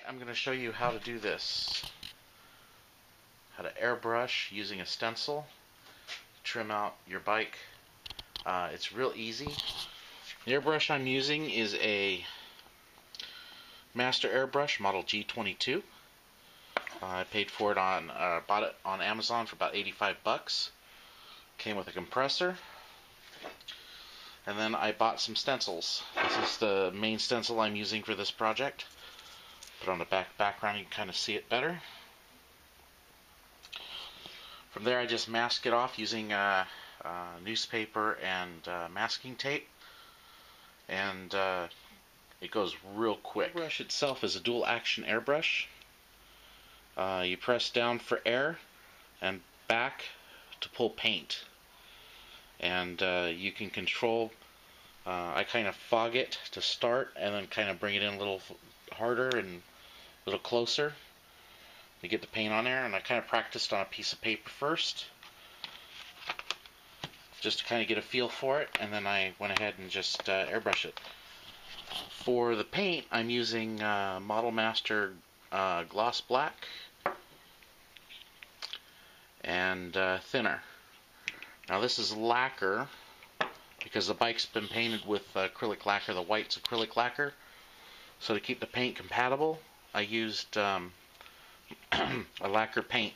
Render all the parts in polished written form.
I'm going to show you how to do this. How to airbrush using a stencil, trim out your bike. It's real easy. The airbrush I'm using is a Master Airbrush Model G22. I paid for it bought it on Amazon for about 85 bucks. Came with a compressor. And then I bought some stencils. This is the main stencil I'm using for this project. Put on the background, you can kind of see it better. From there I just mask it off using newspaper and masking tape. And it goes real quick. The airbrush itself is a dual action airbrush. You press down for air and back to pull paint. And you can control, I kind of fog it to start and then kind of bring it in a little harder and a little closer to get the paint on there. And I kind of practiced on a piece of paper first just to kind of get a feel for it, and then I went ahead and just airbrush it. For the paint I'm using Model Master Gloss Black and thinner. Now this is lacquer because the bike's been painted with acrylic lacquer. The white's acrylic lacquer. So to keep the paint compatible, I used a lacquer paint,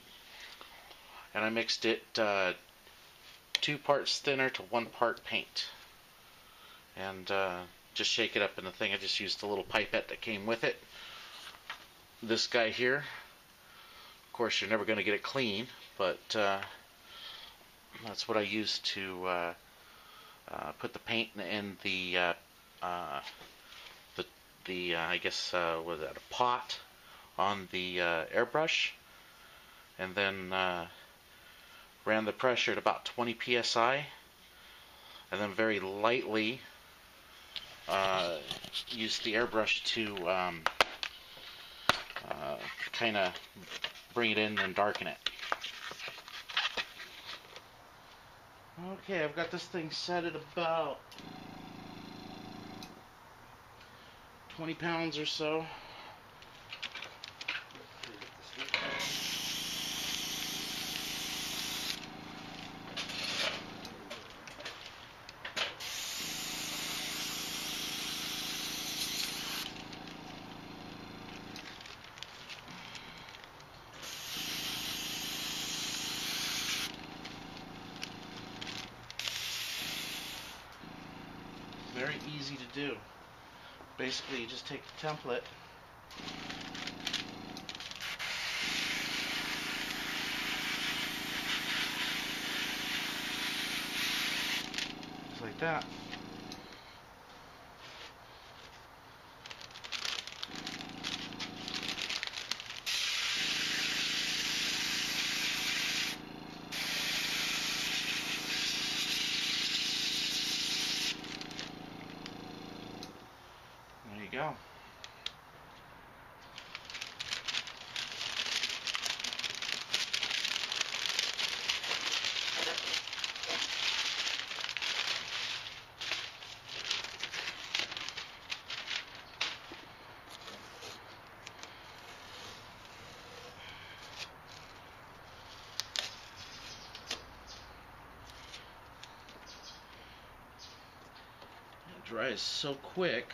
and I mixed it 2 parts thinner to 1 part paint, and just shake it up in the thing. I just used a little pipette that came with it. This guy here, of course you're never going to get it clean, but that's what I used to put the paint in the I guess was that a pot on the airbrush, and then ran the pressure at about 20 psi, and then very lightly used the airbrush to kind of bring it in and darken it. Okay, I've got this thing set at about 20 pounds or so. Very easy to do. Basically, you just take the template, just like that. There you go. It dries so quick.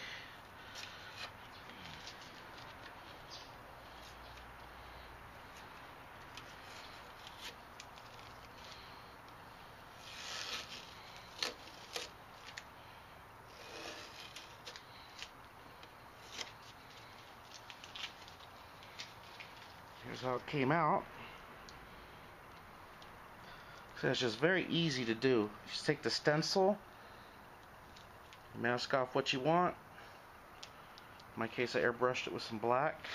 Here's how it came out. So it's just very easy to do. You just take the stencil, mask off what you want. In my case, I airbrushed it with some black.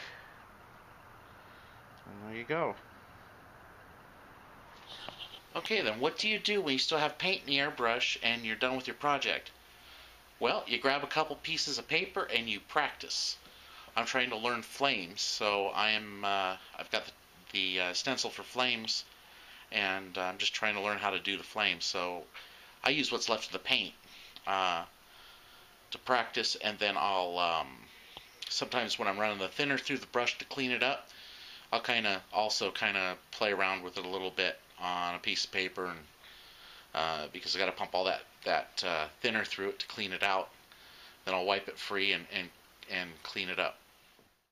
And there you go. Okay, then what do you do when you still have paint in the airbrush and you're done with your project? Well, you grab a couple pieces of paper and you practice. I'm trying to learn flames, so I've got the stencil for flames, and I'm just trying to learn how to do the flames. So I use what's left of the paint to practice, and then I'll sometimes when I'm running the thinner through the brush to clean it up, I'll also play around with it a little bit on a piece of paper, and because I got to pump all that thinner through it to clean it out. Then I'll wipe it free and clean it up.